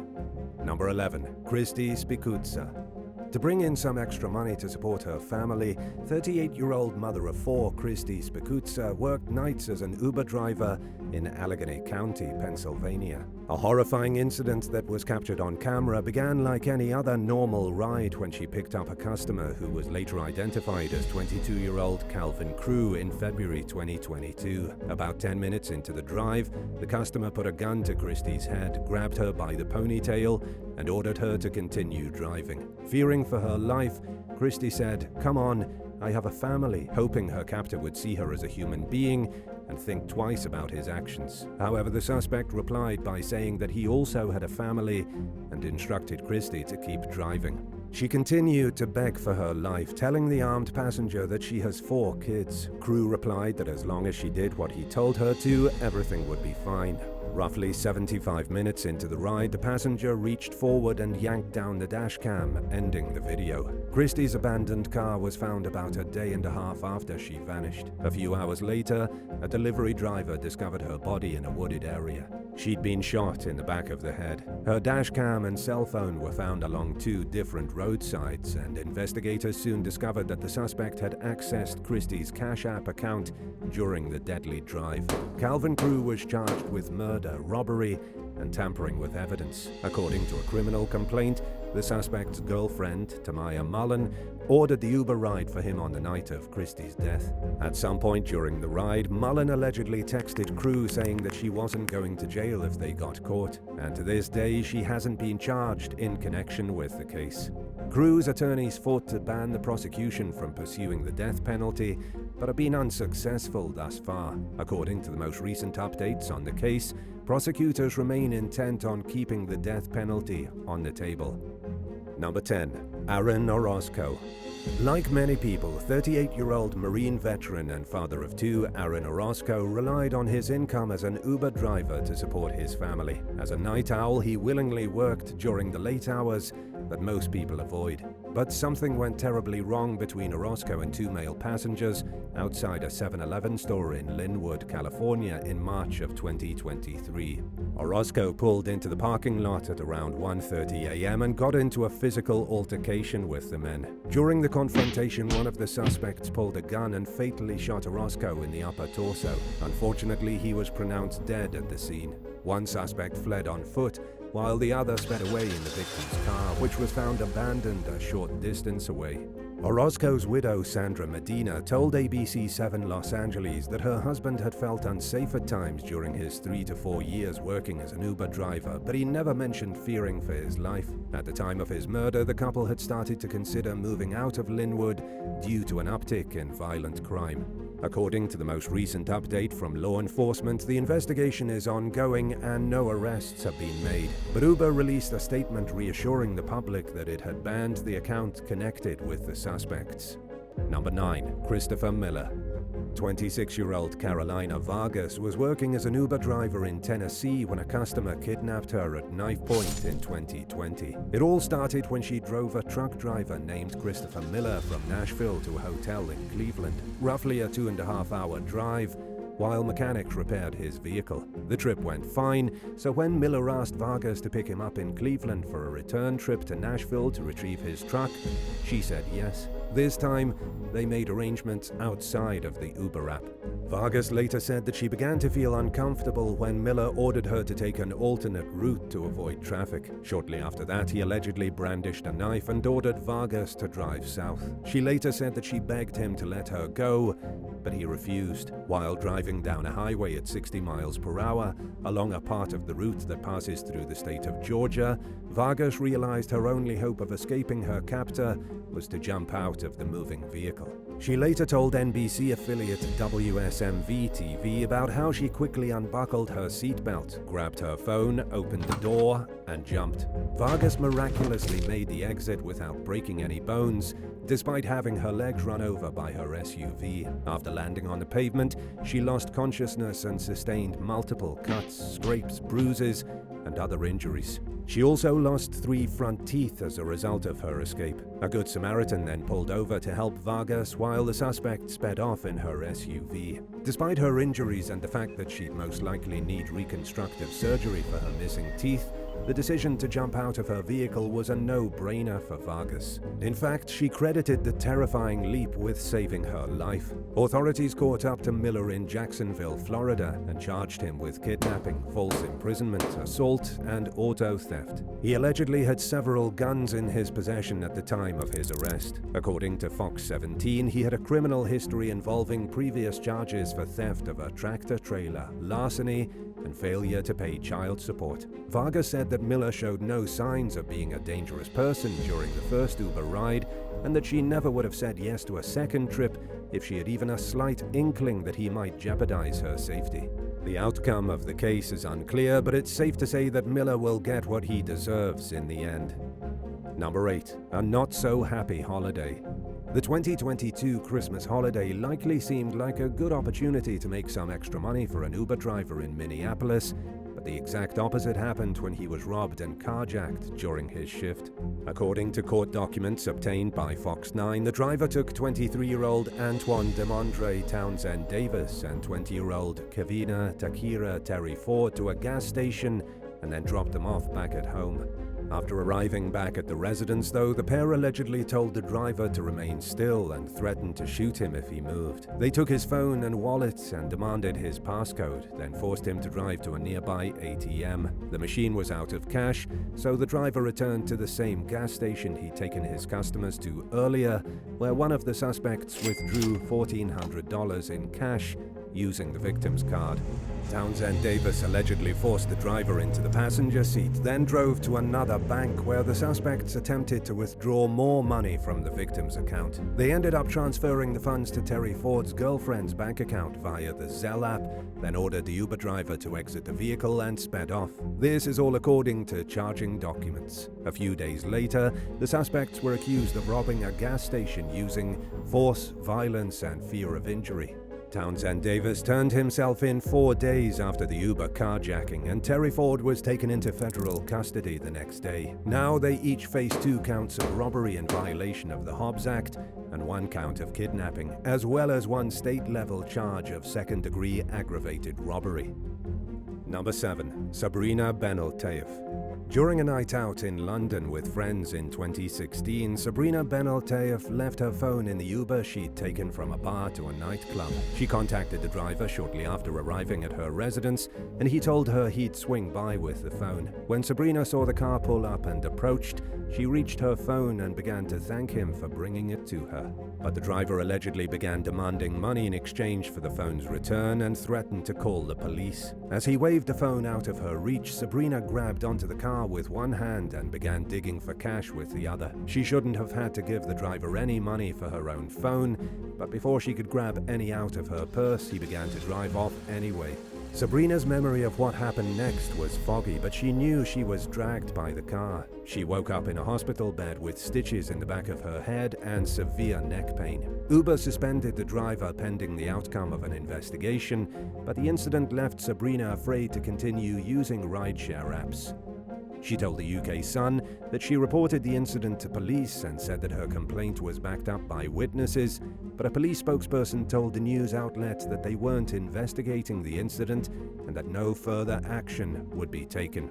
Number 11. Christy Spikuzza. To bring in some extra money to support her family, 38-year-old mother of 4 Christy Spikuzza worked nights as an Uber driver in Allegheny County, Pennsylvania. A horrifying incident that was captured on camera began like any other normal ride when she picked up a customer who was later identified as 22-year-old Calvin Crew in February 2022. About 10 minutes into the drive, the customer put a gun to Christy's head, grabbed her by the ponytail, and ordered her to continue driving. Fearing for her life, Christy said, "Come on, I have a family," hoping her captor would see her as a human being and think twice about his actions. However, the suspect replied by saying that he also had a family and instructed Christy to keep driving. She continued to beg for her life, telling the armed passenger that she has 4 kids. Crew replied that as long as she did what he told her to, everything would be fine. Roughly 75 minutes into the ride, the passenger reached forward and yanked down the dash cam, ending the video. Christy's abandoned car was found about a day and a half after she vanished. A few hours later, a delivery driver discovered her body in a wooded area. She'd been shot in the back of the head. Her dash cam and cell phone were found along 2 different roadsides, and investigators soon discovered that the suspect had accessed Christy's Cash App account during the deadly drive. Calvin Crew was charged with murder, robbery, and tampering with evidence. According to a criminal complaint, the suspect's girlfriend, Tamaya Mullen, ordered the Uber ride for him on the night of Christy's death. At some point during the ride, Mullen allegedly texted Crew saying that she wasn't going to jail if they got caught, and to this day she hasn't been charged in connection with the case. Crew's attorneys fought to ban the prosecution from pursuing the death penalty, but have been unsuccessful thus far. According to the most recent updates on the case, prosecutors remain intent on keeping the death penalty on the table. Number 10. Aaron Orozco. Like many people, 38-year-old Marine veteran and father of 2, Aaron Orozco relied on his income as an Uber driver to support his family. As a night owl, he willingly worked during the late hours that most people avoid. But something went terribly wrong between Orozco and 2 male passengers outside a 7-Eleven store in Linwood, California in March of 2023. Orozco pulled into the parking lot at around 1:30 a.m. and got into a physical altercation with the men. During the confrontation, one of the suspects pulled a gun and fatally shot Orozco in the upper torso. Unfortunately, he was pronounced dead at the scene. One suspect fled on foot, while the other sped away in the victim's car, which was found abandoned a short distance away. Orozco's widow, Sandra Medina, told ABC7 Los Angeles that her husband had felt unsafe at times during his 3 to 4 years working as an Uber driver, but he never mentioned fearing for his life. At the time of his murder, the couple had started to consider moving out of Linwood due to an uptick in violent crime. According to the most recent update from law enforcement, the investigation is ongoing and no arrests have been made. But Uber released a statement reassuring the public that it had banned the account connected with the suspects. Number 9. Christopher Miller. 26-year-old Carolina Vargas was working as an Uber driver in Tennessee when a customer kidnapped her at knife point in 2020. It all started when she drove a truck driver named Christopher Miller from Nashville to a hotel in Cleveland, roughly a 2.5-hour drive, while mechanics repaired his vehicle. The trip went fine, so when Miller asked Vargas to pick him up in Cleveland for a return trip to Nashville to retrieve his truck, she said yes. This time, they made arrangements outside of the Uber app. Vargas later said that she began to feel uncomfortable when Miller ordered her to take an alternate route to avoid traffic. Shortly after that, he allegedly brandished a knife and ordered Vargas to drive south. She later said that she begged him to let her go, but he refused. While driving down a highway at 60 miles per hour along a part of the route that passes through the state of Georgia, Vargas realized her only hope of escaping her captor was to jump out of the moving vehicle. She later told NBC affiliate WSMV-TV about how she quickly unbuckled her seatbelt, grabbed her phone, opened the door, and jumped. Vargas miraculously made the exit without breaking any bones, despite having her legs run over by her SUV. After landing on the pavement, she lost consciousness and sustained multiple cuts, scrapes, bruises, and other injuries. She also lost 3 front teeth as a result of her escape. A Good Samaritan then pulled over to help Vargas while the suspect sped off in her SUV. Despite her injuries and the fact that she'd most likely need reconstructive surgery for her missing teeth, the decision to jump out of her vehicle was a no-brainer for Vargas. In fact, she credited the terrifying leap with saving her life. Authorities caught up to Miller in Jacksonville, Florida, and charged him with kidnapping, false imprisonment, assault, and auto theft. He allegedly had several guns in his possession at the time of his arrest. According to Fox 17, he had a criminal history involving previous charges for theft of a tractor-trailer, larceny, and failure to pay child support. Vargas said that Miller showed no signs of being a dangerous person during the first Uber ride, and that she never would have said yes to a second trip if she had even a slight inkling that he might jeopardize her safety. The outcome of the case is unclear, but it's safe to say that Miller will get what he deserves in the end. Number 8. A not-so-happy holiday. The 2022 Christmas holiday likely seemed like a good opportunity to make some extra money for an Uber driver in Minneapolis, but the exact opposite happened when he was robbed and carjacked during his shift. According to court documents obtained by Fox 9, the driver took 23-year-old Antoine Demondre Townsend Davis and 20-year-old Kavina Takira Terry Ford to a gas station and then dropped them off back at home. After arriving back at the residence, though, the pair allegedly told the driver to remain still and threatened to shoot him if he moved. They took his phone and wallet and demanded his passcode, then forced him to drive to a nearby ATM. The machine was out of cash, so the driver returned to the same gas station he'd taken his customers to earlier, where one of the suspects withdrew $1,400 in cash using the victim's card. Townsend Davis allegedly forced the driver into the passenger seat, then drove to another bank where the suspects attempted to withdraw more money from the victim's account. They ended up transferring the funds to Terry Ford's girlfriend's bank account via the Zelle app, then ordered the Uber driver to exit the vehicle and sped off. This is all according to charging documents. A few days later, the suspects were accused of robbing a gas station using force, violence, and fear of injury. Townsend Davis turned himself in 4 days after the Uber carjacking, and Terry Ford was taken into federal custody the next day. Now they each face 2 counts of robbery in violation of the Hobbs Act and 1 count of kidnapping, as well as 1 state-level charge of second-degree aggravated robbery. Number 7. Sabrina BENLTAIEF. During a night out in London with friends in 2016, Sabrina BENLTAIEF left her phone in the Uber she'd taken from a bar to a nightclub. She contacted the driver shortly after arriving at her residence, and he told her he'd swing by with the phone. When Sabrina saw the car pull up and approached, she reached her phone and began to thank him for bringing it to her. But the driver allegedly began demanding money in exchange for the phone's return and threatened to call the police. As he waved the phone out of her reach, Sabrina grabbed onto the car with one hand and began digging for cash with the other. She shouldn't have had to give the driver any money for her own phone, but before she could grab any out of her purse, he began to drive off anyway. Sabrina's memory of what happened next was foggy, but she knew she was dragged by the car. She woke up in a hospital bed with stitches in the back of her head and severe neck pain. Uber suspended the driver pending the outcome of an investigation, but the incident left Sabrina afraid to continue using rideshare apps. She told the UK Sun that she reported the incident to police and said that her complaint was backed up by witnesses, but a police spokesperson told the news outlet that they weren't investigating the incident and that no further action would be taken.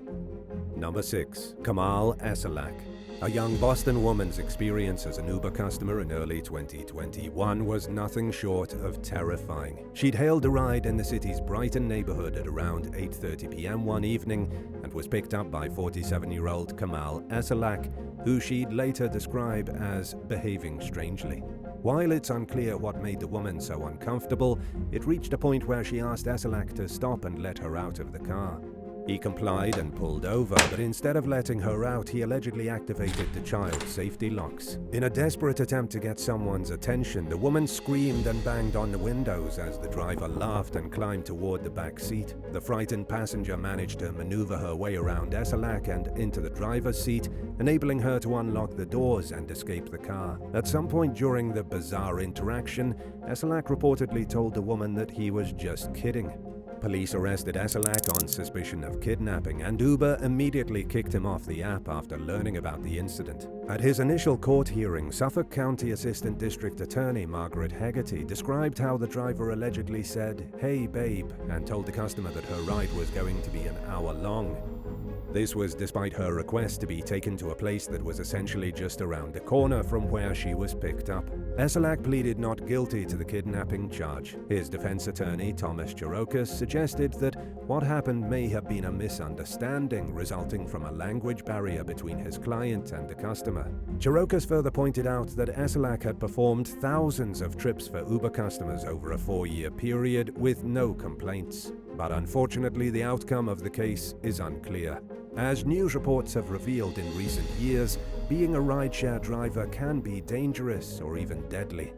Number 6. Kamal Esalak. A young Boston woman's experience as an Uber customer in early 2021 was nothing short of terrifying. She'd hailed a ride in the city's Brighton neighborhood at around 8:30 p.m. one evening and was picked up by 47-year-old Kamal Esalak, who she'd later describe as behaving strangely. While it's unclear what made the woman so uncomfortable, it reached a point where she asked Esalak to stop and let her out of the car. He complied and pulled over, but instead of letting her out, he allegedly activated the child safety locks. In a desperate attempt to get someone's attention, the woman screamed and banged on the windows as the driver laughed and climbed toward the back seat. The frightened passenger managed to maneuver her way around Esalak and into the driver's seat, enabling her to unlock the doors and escape the car. At some point during the bizarre interaction, Esalak reportedly told the woman that he was just kidding. Police arrested Esalak on suspicion of kidnapping, and Uber immediately kicked him off the app after learning about the incident. At his initial court hearing, Suffolk County Assistant District Attorney Margaret Hegarty described how the driver allegedly said, "Hey babe," and told the customer that her ride was going to be an hour long. This was despite her request to be taken to a place that was essentially just around the corner from where she was picked up. Esalak pleaded not guilty to the kidnapping charge. His defense attorney, Thomas Cherokis, suggested that what happened may have been a misunderstanding resulting from a language barrier between his client and the customer. Cherokis further pointed out that Esalak had performed thousands of trips for Uber customers over a 4-year period with no complaints. But unfortunately, the outcome of the case is unclear. As news reports have revealed in recent years, being a rideshare driver can be dangerous or even deadly.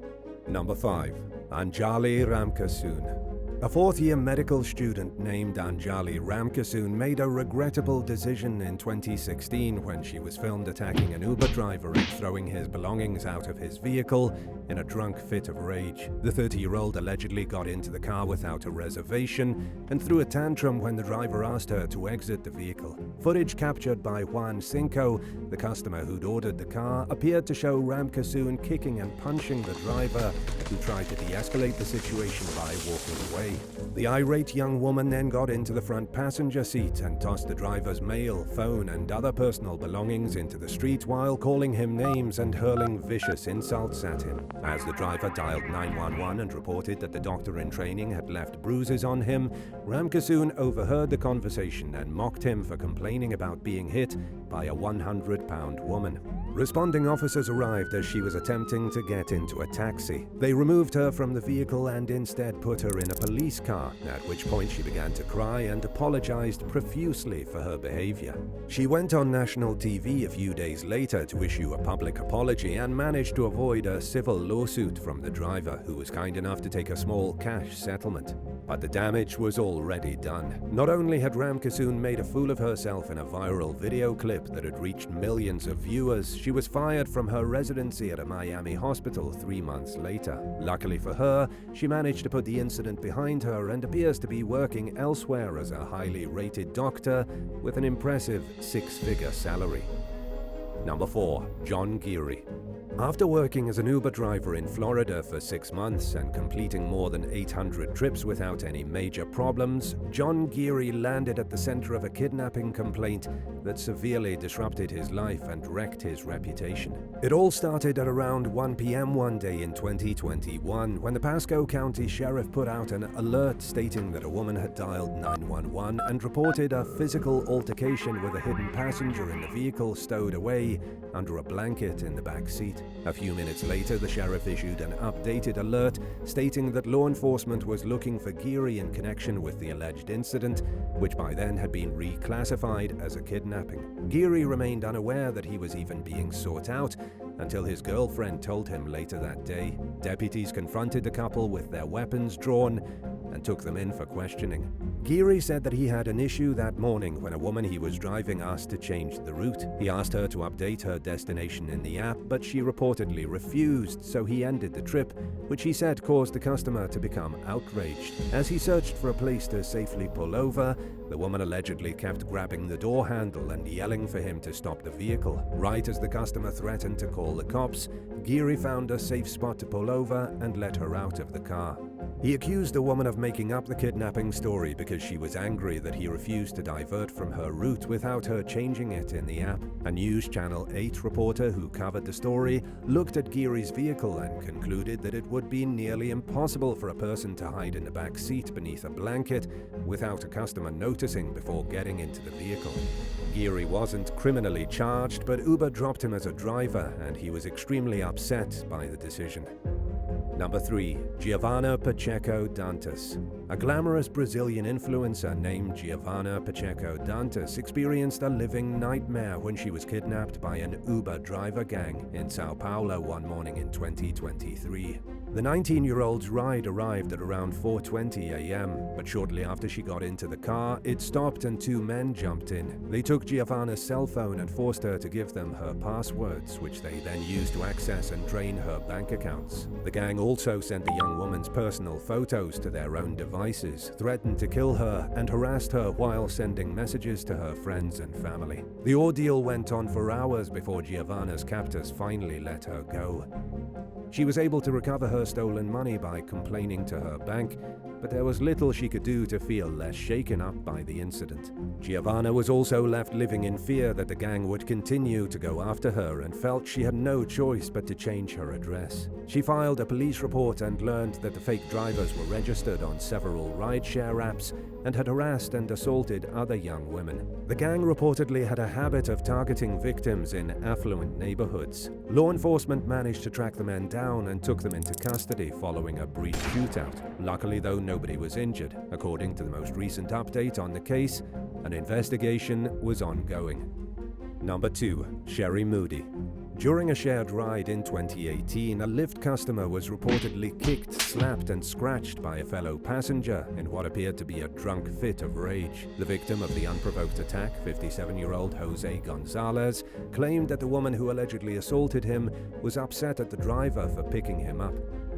Number 5. ANJALI RAMKISSOON. A 4th-year medical student named ANJALI RAMKISSOON made a regrettable decision in 2016 when she was filmed attacking an Uber driver and throwing his belongings out of his vehicle in a drunk fit of rage. The 30-year-old allegedly got into the car without a reservation and threw a tantrum when the driver asked her to exit the vehicle. Footage captured by Juan Cinco, the customer who'd ordered the car, appeared to show RAMKISSOON kicking and punching the driver, who tried to de-escalate the situation by walking away. The irate young woman then got into the front passenger seat and tossed the driver's mail, phone, and other personal belongings into the street while calling him names and hurling vicious insults at him. As the driver dialed 911 and reported that the doctor in training had left bruises on him, RAMKISSOON overheard the conversation and mocked him for complaining about being hit by a 100-pound woman. Responding officers arrived as she was attempting to get into a taxi. They removed her from the vehicle and instead put her in a police car, at which point she began to cry and apologized profusely for her behavior. She went on national TV a few days later to issue a public apology and managed to avoid a civil lawsuit from the driver, who was kind enough to take a small cash settlement. But the damage was already done. Not only had RAMKISSOON made a fool of herself in a viral video clip that had reached millions of viewers, she was fired from her residency at a Miami hospital 3 months later. Luckily for her, she managed to put the incident behind her and appears to be working elsewhere as a highly rated doctor with an impressive 6-figure salary. Number 4. John GEARY. After working as an Uber driver in Florida for 6 months and completing more than 800 trips without any major problems, John GEARY landed at the center of a kidnapping complaint that severely disrupted his life and wrecked his reputation. It all started at around 1 p.m. one day in 2021 when the Pasco County Sheriff put out an alert stating that a woman had dialed 911 and reported a physical altercation with a hidden passenger in the vehicle stowed away under a blanket in the back seat. A few minutes later, the sheriff issued an updated alert stating that law enforcement was looking for GEARY in connection with the alleged incident, which by then had been reclassified as a kidnapping. GEARY remained unaware that he was even being sought out until his girlfriend told him later that day. Deputies confronted the couple with their weapons drawn and took them in for questioning. GEARY said that he had an issue that morning when a woman he was driving asked to change the route. He asked her to update her destination in the app, but she reportedly refused, so he ended the trip, which he said caused the customer to become outraged. As he searched for a place to safely pull over, the woman allegedly kept grabbing the door handle and yelling for him to stop the vehicle. Right as the customer threatened to call the cops, GEARY found a safe spot to pull over and let her out of the car. He accused the woman of making up the kidnapping story because she was angry that he refused to divert from her route without her changing it in the app. A News Channel 8 reporter who covered the story looked at GEARY's vehicle and concluded that it would be nearly impossible for a person to hide in the back seat beneath a blanket without a customer noticing before getting into the vehicle. GEARY wasn't criminally charged, but Uber dropped him as a driver, and he was extremely upset by the decision. Number 3. Giovanna Pacheco Dantas. A glamorous Brazilian influencer named Giovanna Pacheco Dantas experienced a living nightmare when she was kidnapped by an Uber driver gang in Sao Paulo one morning in 2023. The 19-year-old's ride arrived at around 4:20 a.m., but shortly after she got into the car, it stopped and 2 men jumped in. They took Giovanna's cell phone and forced her to give them her passwords, which they then used to access and drain her bank accounts. The gang also sent the young woman's personal photos to their own devices, threatened to kill her, and harassed her while sending messages to her friends and family. The ordeal went on for hours before Giovanna's captors finally let her go. She was able to recover her stolen money by complaining to her bank, but there was little she could do to feel less shaken up by the incident. Giovanna was also left living in fear that the gang would continue to go after her and felt she had no choice but to change her address. She filed a police report and learned that the fake drivers were registered on several rideshare apps and had harassed and assaulted other young women. The gang reportedly had a habit of targeting victims in affluent neighborhoods. Law enforcement managed to track the men down and took them into custody following a brief shootout. Luckily, though, nobody was injured. According to the most recent update on the case, an investigation was ongoing. Number 2. Sherry Moody. During a shared ride in 2018, a Lyft customer was reportedly kicked, slapped and scratched by a fellow passenger in what appeared to be a drunk fit of rage. The victim of the unprovoked attack, 57-year-old Jose Gonzalez, claimed that the woman who allegedly assaulted him was upset at the driver for picking him up.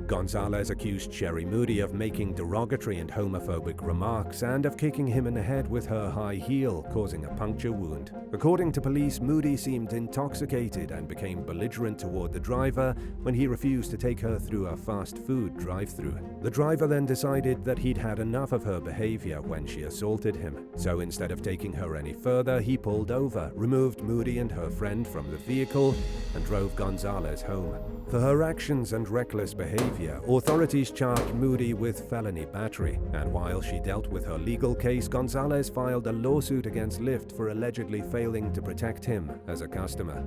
Gonzalez accused Sherry Moody of making derogatory and homophobic remarks and of kicking him in the head with her high heel, causing a puncture wound. According to police, Moody seemed intoxicated and became belligerent toward the driver when he refused to take her through a fast food drive-thru. The driver then decided that he'd had enough of her behavior when she assaulted him. So instead of taking her any further, he pulled over, removed Moody and her friend from the vehicle, and drove Gonzalez home. For her actions and reckless behavior, authorities charged Moody with felony battery, and while she dealt with her legal case, Gonzalez filed a lawsuit against Lyft for allegedly failing to protect him as a customer.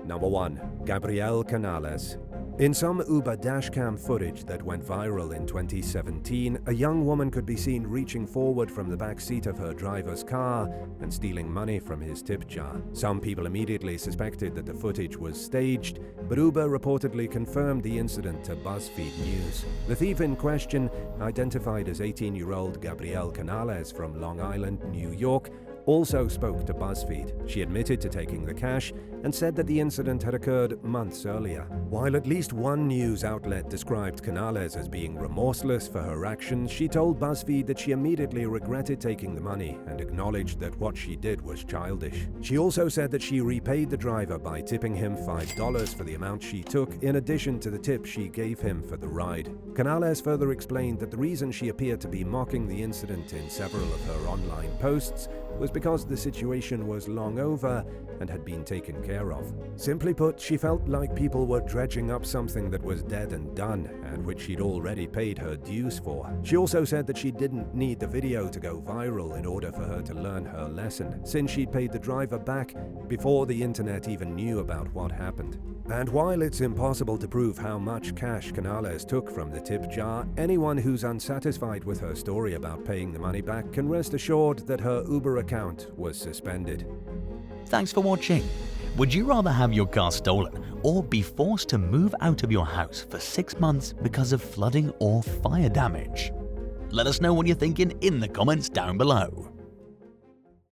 Number 1. Gabrielle Canales. In some Uber dashcam footage that went viral in 2017, a young woman could be seen reaching forward from the back seat of her driver's car and stealing money from his tip jar. Some people immediately suspected that the footage was staged, but Uber reportedly confirmed the incident to BuzzFeed News. The thief in question, identified as 18-year-old Gabrielle Canales from Long Island, New York, also spoke to BuzzFeed. She admitted to taking the cash and said that the incident had occurred months earlier. While at least one news outlet described Canales as being remorseless for her actions, she told BuzzFeed that she immediately regretted taking the money and acknowledged that what she did was childish. She also said that she repaid the driver by tipping him $5 for the amount she took, in addition to the tip she gave him for the ride. Canales further explained that the reason she appeared to be mocking the incident in several of her online posts was because the situation was long over and had been taken care of. Simply put, she felt like people were dredging up something that was dead and done, and which she'd already paid her dues for. She also said that she didn't need the video to go viral in order for her to learn her lesson, since she'd paid the driver back before the internet even knew about what happened. And while it's impossible to prove how much cash Canales took from the tip jar, anyone who's unsatisfied with her story about paying the money back can rest assured that her Uber account was suspended. Thanks for watching. Would you rather have your car stolen or be forced to move out of your house for 6 months because of flooding or fire damage? Let us know what you're thinking in the comments down below.